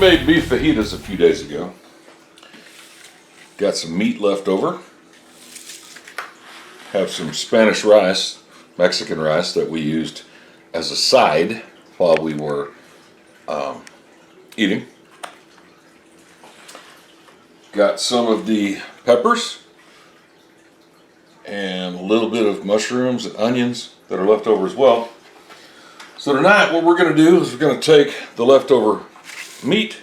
made beef fajitas a few days ago. Got some meat left over. Have some Spanish rice, Mexican rice that we used as a side while we were eating. Got some of the peppers and a little bit of mushrooms and onions that are left over as well. So tonight what we're going to do is we're going to take the leftover meat,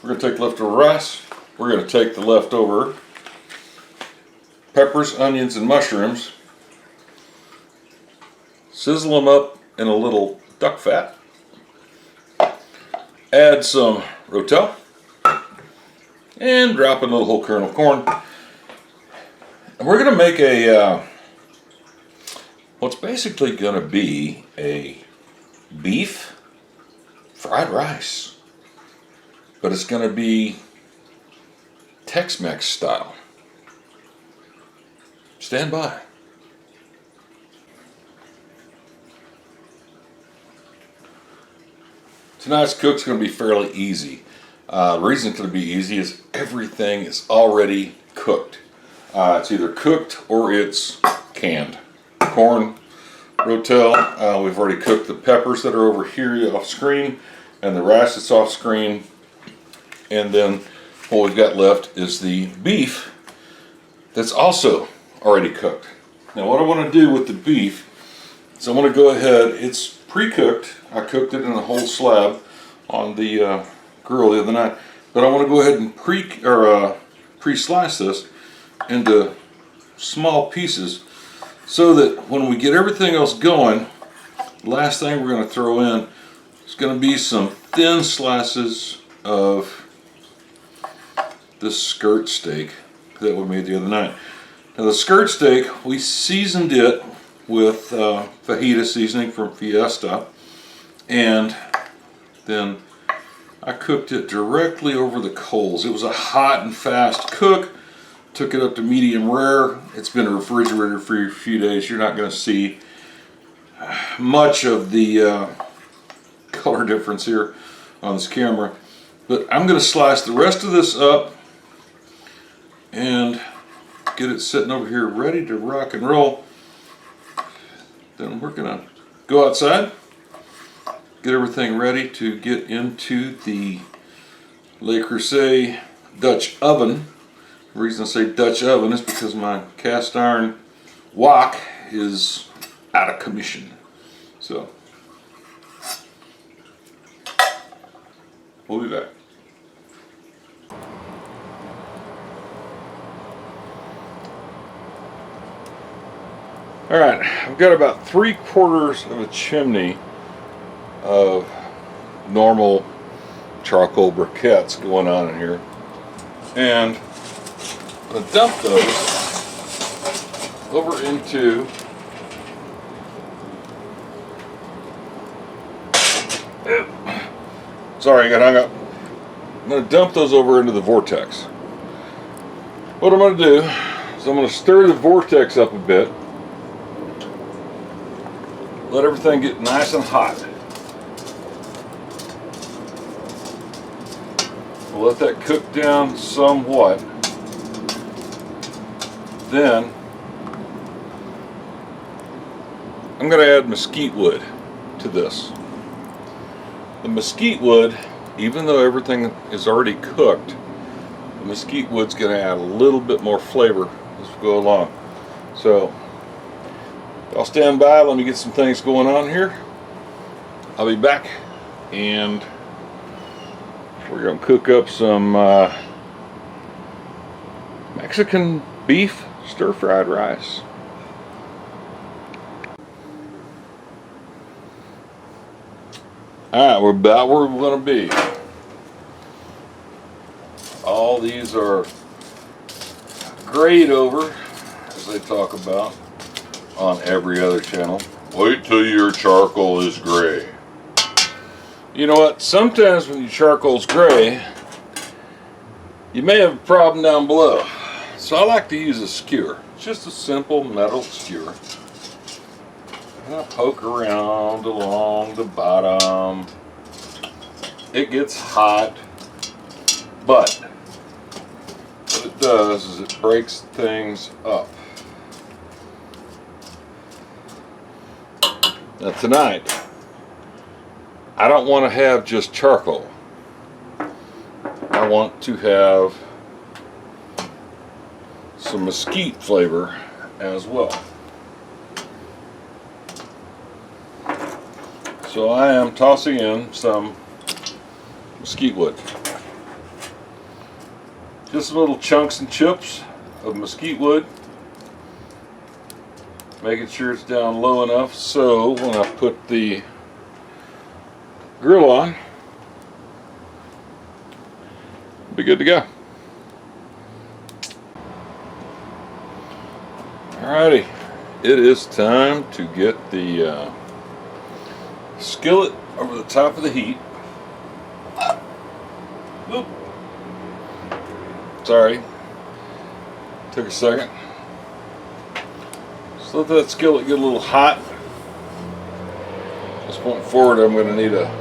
we're going to take leftover rice, we're going to take the leftover peppers, onions, and mushrooms, sizzle them up in a little duck fat, add some rotel, and drop in a little whole kernel of corn. And we're going to make a what's basically going to be a beef fried rice, but it's going to be Tex-Mex style. Stand by. Tonight's cook's going to be fairly easy. The reason it's going to be easy is everything is already cooked. It's either cooked or it's canned. Corn, rotel, we've already cooked the peppers that are over here off screen, and the rice that's off screen, and then what we've got left is the beef that's also already cooked. Now what I want to do with the beef is I want to go ahead, it's pre-cooked, I cooked it in a whole slab on the grill the other night, but I want to go ahead and pre-slice this into small pieces, so that when we get everything else going, the last thing we're going to throw in is going to be some thin slices of this skirt steak that we made the other night. Now the skirt steak, we seasoned it with fajita seasoning from Fiesta, and then I cooked it directly over the coals. It was a hot and fast cook. Took it up to medium rare. It's been refrigerated for a few days. You're not going to see much of the color difference here on this camera. But I'm going to slice the rest of this up and get it sitting over here ready to rock and roll. Then we're going to go outside, get everything ready to get into the Le Creuset Dutch oven. The reason I say Dutch oven is because my cast iron wok is out of commission. So, we'll be back. Alright, I've got about 3/4 of a chimney of normal charcoal briquettes going on in here. And I'm going to dump those over into sorry, I got hung up. I'm going to dump those over into the vortex. What I'm going to do is I'm going to stir the vortex up a bit, let everything get nice and hot. We'll let that cook down somewhat. Then I'm going to add mesquite wood to this. The mesquite wood, even though everything is already cooked, the mesquite wood's going to add a little bit more flavor as we go along. So I'll stand by, let me get some things going on here. I'll be back, and we're going to cook up some Mexican beef stir-fried rice. Alright, we're about where we're going to be. All these are grayed over, as they talk about on every other channel. Wait till your charcoal is gray. You know what? Sometimes when your charcoal's gray, you may have a problem down below. So I like to use a skewer. It's just a simple metal skewer. And I poke around along the bottom. it gets hot, but what it does is it breaks things up. Now tonight, I don't want to have just charcoal. I want to have some mesquite flavor as well. So I am tossing in some mesquite wood. Just some little chunks and chips of mesquite wood. Making sure it's down low enough so when I put the grill on, it'll be good to go. Alrighty, it is time to get the skillet over the top of the heat. Oop. Sorry, took a second. Just let that skillet get a little hot. From this point forward, I'm going to need a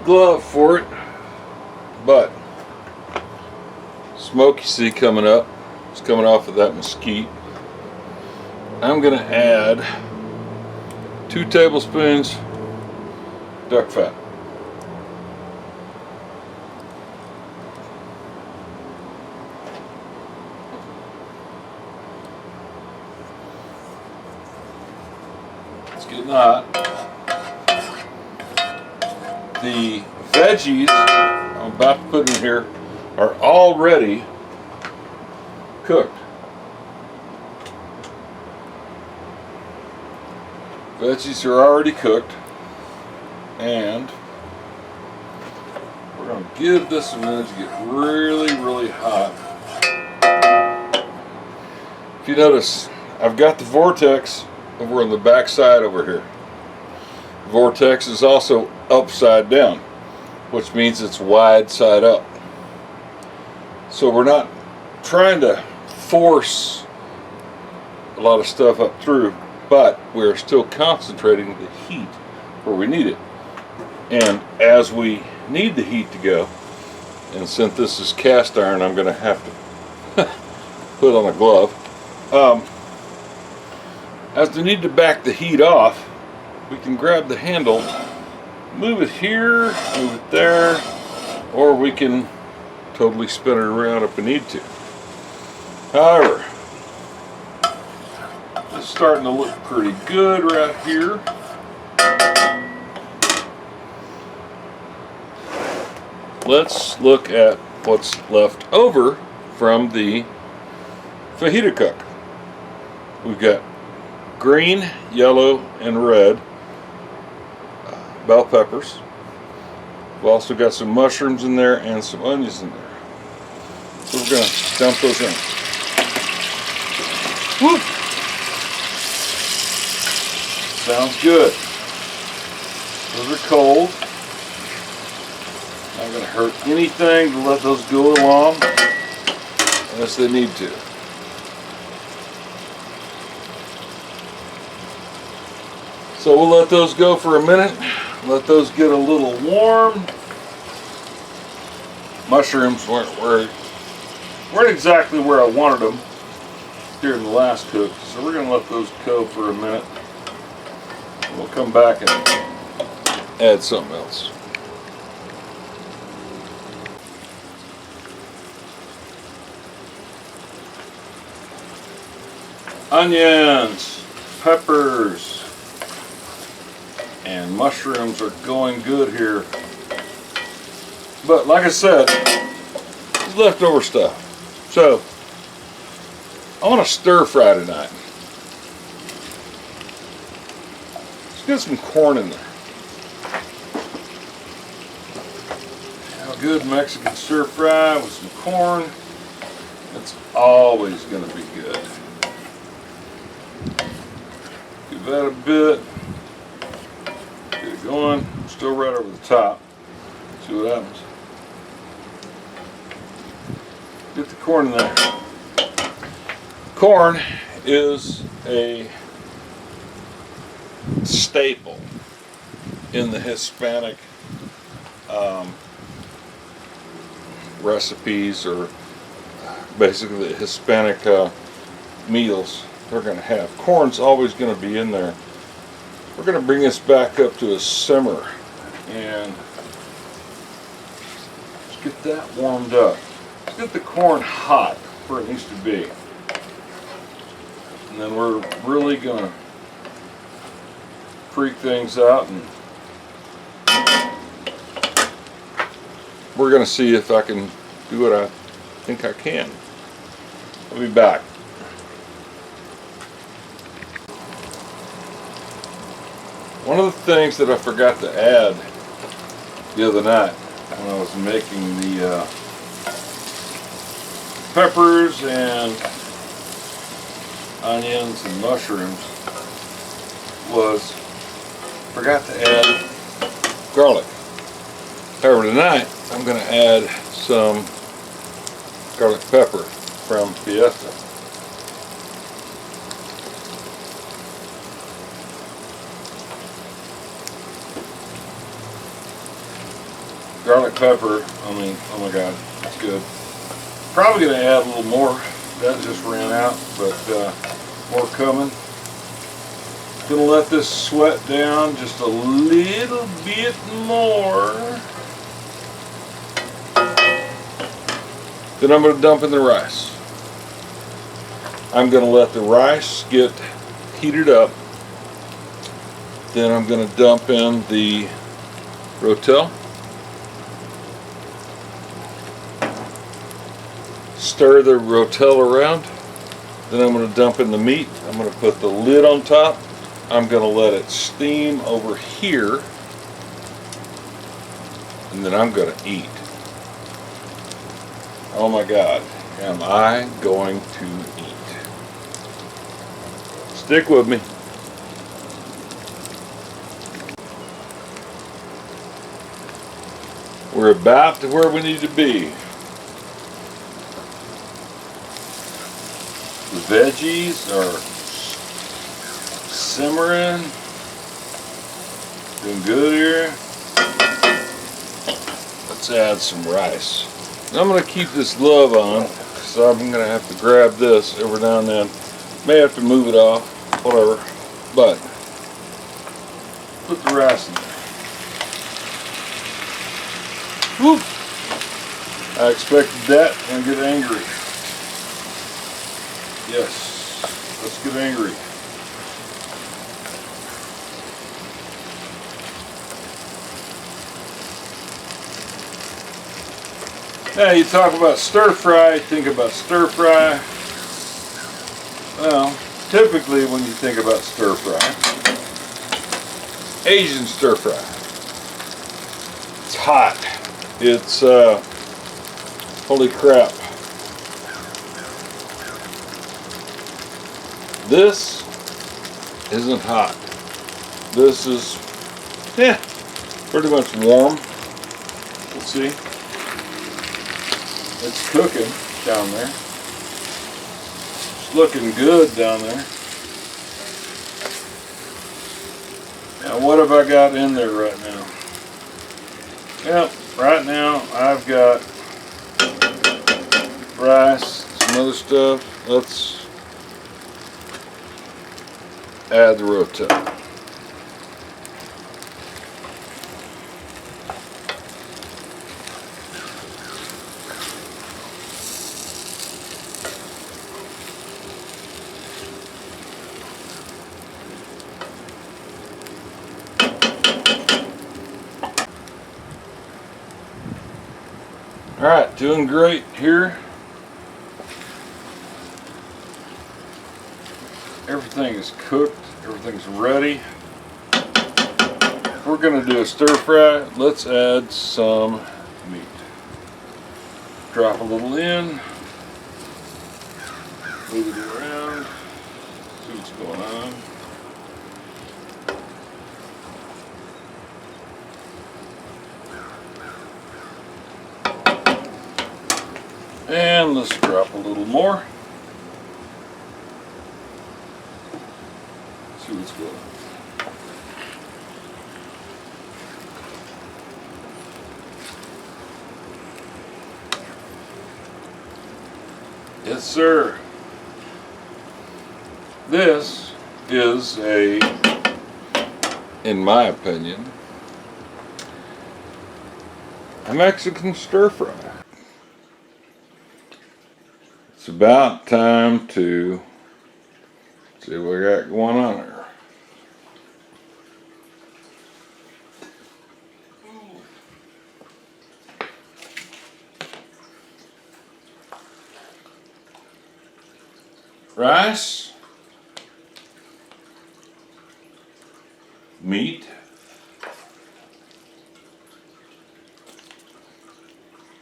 glove for it, but smoke you see coming up, it's coming off of that mesquite. I'm going to add 2 tablespoons duck fat. It's getting hot. The veggies I'm about to put in here are already cooked. Veggies are already cooked, and we're going to give this a minute to get really, really hot. If you notice, I've got the vortex over on the back side over here. The vortex is also upside down, which means it's wide side up. So we're not trying to force a lot of stuff up through, but we're still concentrating the heat where we need it. And as we need the heat to go, and since this is cast iron, I'm going to have to put on a glove. As we need to back the heat off, we can grab the handle, move it here, move it there, or we can totally spin it around if we need to. However, it's starting to look pretty good right here. Let's look at what's left over from the fajita cook. We've got green, yellow, and red bell peppers. We've also got some mushrooms in there and some onions in there. So we're going to dump those in. Woo! Sounds good. Those are cold. Not going to hurt anything to let those go along unless they need to. So we'll let those go for a minute. Let those get a little warm. Mushrooms weren't exactly where I wanted them during the last cook, so we're going to let those go for a minute. We'll come back and add something else. Onions, peppers, and mushrooms are going good here. But like I said, it's leftover stuff. So I want to stir fry tonight. Let's get some corn in there. Have a good Mexican stir fry with some corn. It's always going to be good. Give that a bit. Get it going. Still right over the top. See what happens. Get the corn in there. Corn is a staple in the Hispanic recipes or basically the Hispanic meals they're going to have. Corn's always going to be in there. We're going to bring this back up to a simmer and let's get that warmed up. Let's get the corn hot where it needs to be. And then we're really going to freak things out, and we're going to see if I can do what I think I can. I'll be back. One of the things that I forgot to add the other night when I was making the peppers and onions and mushrooms was forgot to add garlic. However, tonight I'm going to add some garlic pepper from Fiesta. Garlic pepper, I mean, oh my god, it's good. Probably going to add a little more. That just ran out, but more coming. Gonna let this sweat down just a little bit more. Then I'm going to dump in the rice. I'm going to let the rice get heated up. Then I'm going to dump in the rotel. Stir the rotel around. Then I'm going to dump in the meat. I'm going to put the lid on top. I'm going to let it steam over here. And then I'm going to eat. Oh my God, am I going to eat? Stick with me. We're about to where we need to be. The veggies are simmering. Doing good here. Let's add some rice. I'm going to keep this glove on, so I'm going to have to grab this every now and then. May have to move it off, whatever. But put the rice in there. Whew. I expected that and get angry. Yes, let's get angry. Now you talk about stir fry, think about stir fry. Well, typically when you think about stir fry, Asian stir fry. It's hot. It's holy crap. This isn't hot. This is pretty much warm. We'll see. It's cooking down there. It's looking good down there. Now what have I got in there right now? Yep, right now I've got rice, some other stuff. Let's add the rotel. Alright, doing great here. Everything is cooked, everything's ready. If we're going to do a stir fry, let's add some meat. Drop a little in, move it around, see what's going on. And let's drop a little more. See what's going on. Yes, sir. This is in my opinion, a Mexican stir fry. It's about time to see what we got going on here. Rice, meat,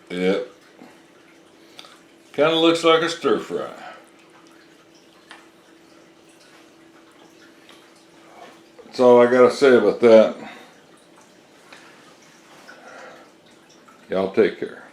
it kind of looks like a stir fry. That's all I gotta say about that. Y'all take care.